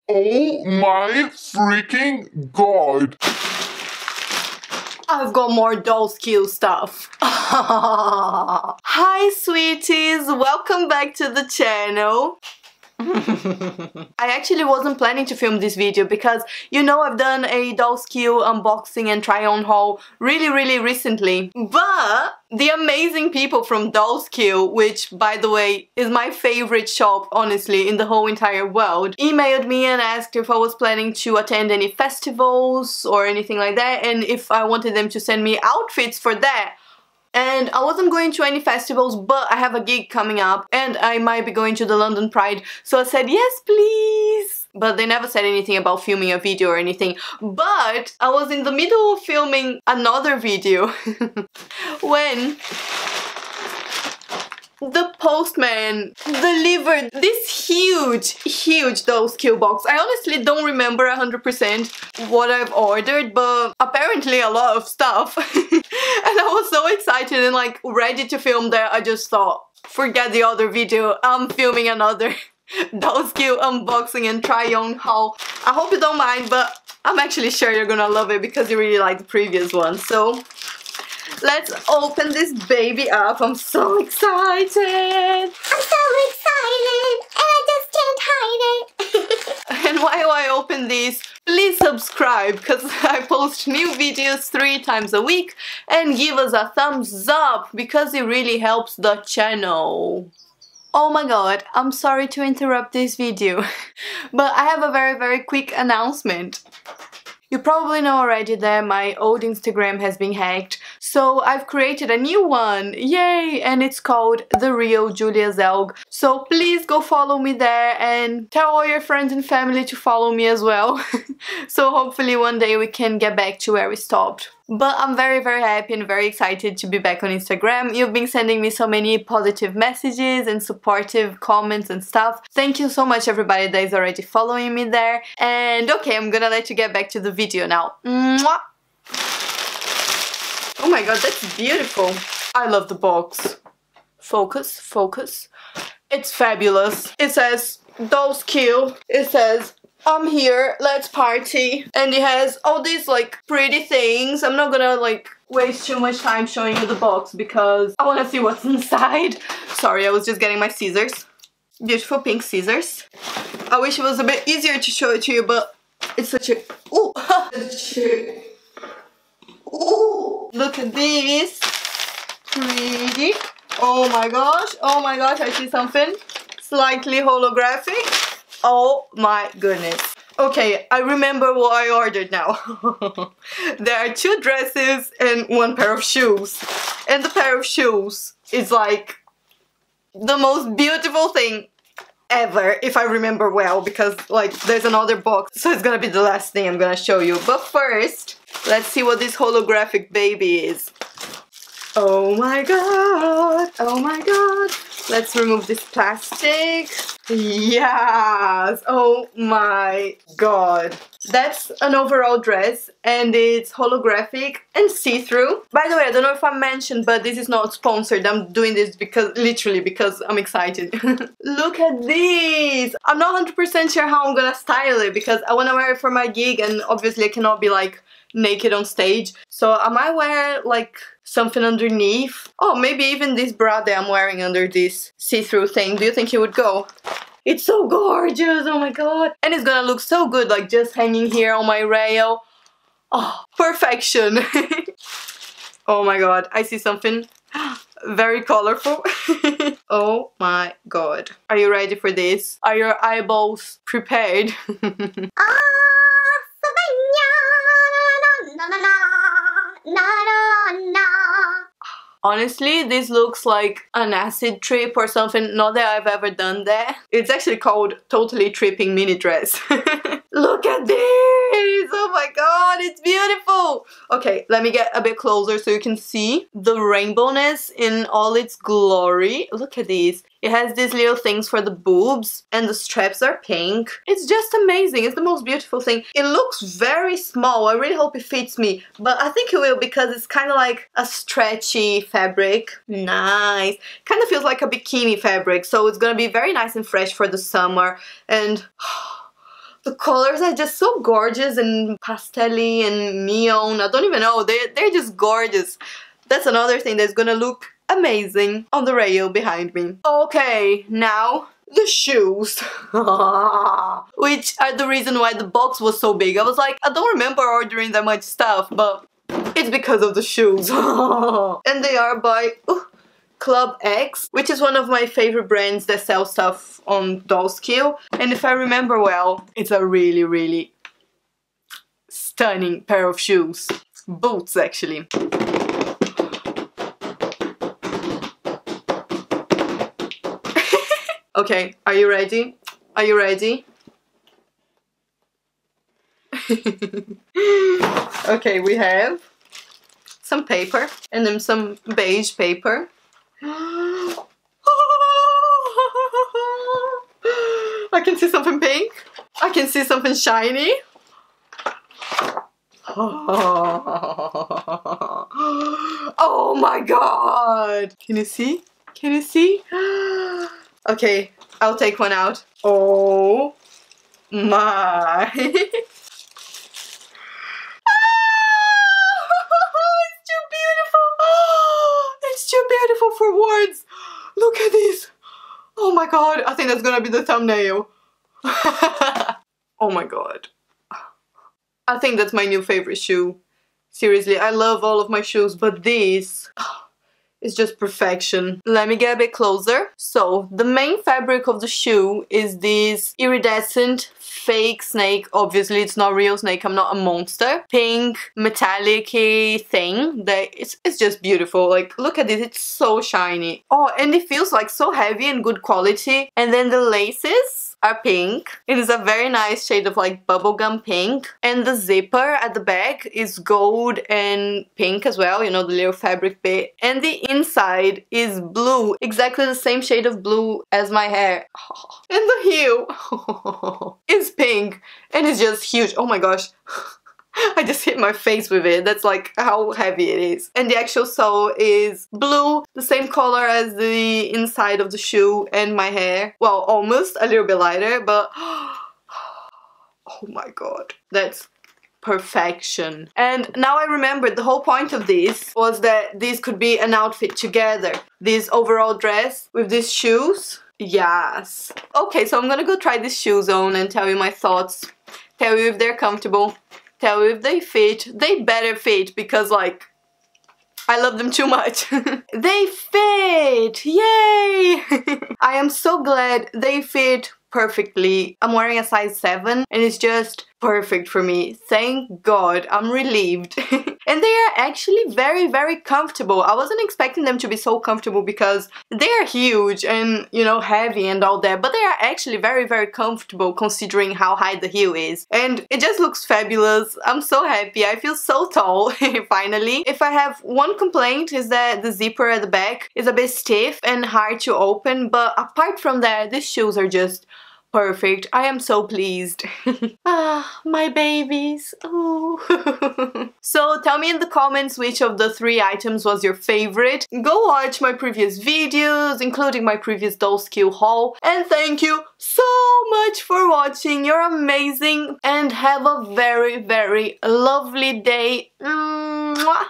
Oh my freaking god! I've got more dolls kill stuff. Hi sweeties, welcome back to the channel. I actually wasn't planning to film this video because you know I've done a DOLLS unboxing and try on haul really recently, but the amazing people from DOLLS, which by the way is my favorite shop honestly in the whole entire world, emailed me and asked if I was planning to attend any festivals or anything like that and if I wanted them to send me outfits for that. And I wasn't going to any festivals, but I have a gig coming up and I might be going to the London Pride, so I said yes please. But they never said anything about filming a video or anything. But I was in the middle of filming another video when the postman delivered this huge DOLLS box. I honestly don't remember 100% what I've ordered, but apparently a lot of stuff. And I was so excited and like ready to film that I just thought, forget the other video, I'm filming another DOLLS unboxing and try on haul. I hope you don't mind, but I'm actually sure you're gonna love it because you really like the previous one. So let's open this baby up. I'm so excited. I'm so excited and I just can't hide it. And while I open these, please subscribe because I post new videos 3 times a week, and give us a thumbs up because it really helps the channel. Oh my god, I'm sorry to interrupt this video, but I have a very quick announcement. You probably know already that my old Instagram has been hacked, so I've created a new one, yay! And it's called The Real Julia Zelg. So please go follow me there and tell all your friends and family to follow me as well. So hopefully one day we can get back to where we stopped. But I'm very happy and very excited to be back on Instagram. You've been sending me so many positive messages and supportive comments and stuff. Thank you so much everybody that is already following me there. And okay, I'm gonna let you get back to the video now. Mwah! Oh my god, that's beautiful. I love the box. Focus, focus. It's fabulous. It says DOLLS. It says I'm here, let's party. And it has all these like pretty things. I'm not gonna like waste too much time showing you the box because I wanna see what's inside. Sorry, I was just getting my scissors. Beautiful pink scissors. I wish it was a bit easier to show it to you, but it's such a... Ooh! Ooh! Look at this. Pretty. Oh my gosh, I see something slightly holographic. Oh my goodness. Okay, I remember what I ordered now. There are 2 dresses and 1 pair of shoes. And the pair of shoes is like the most beautiful thing ever, if I remember well, because like there's another box, so it's gonna be the last thing I'm gonna show you. But first, let's see what this holographic baby is. Oh my god, oh my god. Let's remove this plastic. Yes! Oh my god. That's an overall dress and it's holographic and see-through. By the way, I don't know if I mentioned, but this is not sponsored. I'm doing this because, literally, because I'm excited. Look at this! I'm not 100% sure how I'm gonna style it because I wanna wear it for my gig and obviously I cannot be like naked on stage. So I might wear like something underneath. Oh, maybe even this bra that I'm wearing under this see-through thing. Do you think it would go? It's so gorgeous, oh my god. And it's gonna look so good like just hanging here on my rail. Oh, perfection. Oh my god, I see something very colorful. Oh my god. Are you ready for this? Are your eyeballs prepared? Honestly, this looks like an acid trip or something. Not that I've ever done that. It's actually called Totally Tripping Mini Dress. Look at this! Oh my god, it's beautiful! Okay, let me get a bit closer so you can see the rainbowness in all its glory. Look at these. It has these little things for the boobs and the straps are pink. It's just amazing. It's the most beautiful thing. It looks very small. I really hope it fits me, but I think it will because it's kind of like a stretchy fabric. Nice. Kind of feels like a bikini fabric, so it's gonna be very nice and fresh for the summer. And The colors are just so gorgeous and pastel-y and neon. I don't even know. They're just gorgeous. That's another thing that's gonna look amazing on the rail behind me. Okay, now the shoes. Which are the reason why the box was so big. I was like, I don't remember ordering that much stuff, but it's because of the shoes. And they are by Club X, which is one of my favorite brands that sell stuff on DOLLS. And if I remember well, it's a really, really stunning pair of shoes. Boots, actually. Okay, are you ready? Are you ready? Okay, we have some paper and then some beige paper. I can see something pink. I can see something shiny. Oh my god! Can you see? Can you see? Okay, I'll take one out. Oh my! It's too beautiful for words. Look at this. Oh my god, I think that's gonna be the thumbnail. Oh my god. I think that's my new favorite shoe. Seriously, I love all of my shoes, but this is just perfection. Let me get a bit closer. So, the main fabric of the shoe is this iridescent fake snake. Obviously, it's not real snake. I'm not a monster. Pink, metallic-y thing. It's just beautiful. Like, look at this. It's so shiny. Oh, and it feels like so heavy and good quality. And then the laces are pink. It is a very nice shade of like bubblegum pink. And the zipper at the back is gold and pink as well, you know, the little fabric bit. And the inside is blue, exactly the same shade of blue as my hair. And the heel is pink and it's just huge. Oh my gosh. I just hit my face with it. That's like how heavy it is. And the actual sole is blue, the same color as the inside of the shoe and my hair. Well, almost a little bit lighter, but oh my god, that's perfection. And now I remember the whole point of this was that this could be an outfit together. This overall dress with these shoes. Yes. Okay, so I'm gonna go try these shoes on and tell you my thoughts. Tell you if they're comfortable. Tell you if they fit. They better fit because like I love them too much. They fit! Yay! I am so glad they fit perfectly. I'm wearing a size 7 and it's just perfect for me. Thank God. I'm relieved. And they are actually very, very comfortable. I wasn't expecting them to be so comfortable because they are huge and, you know, heavy and all that, but they are actually very, very comfortable considering how high the heel is. And it just looks fabulous. I'm so happy. I feel so tall, finally. If I have one complaint is that the zipper at the back is a bit stiff and hard to open, but apart from that, these shoes are just perfect. I am so pleased. Ah, my babies. Oh. So tell me in the comments which of the 3 items was your favorite. Go watch my previous videos, including my previous DOLLS haul. And thank you so much for watching. You're amazing and have a very, very lovely day. Mwah.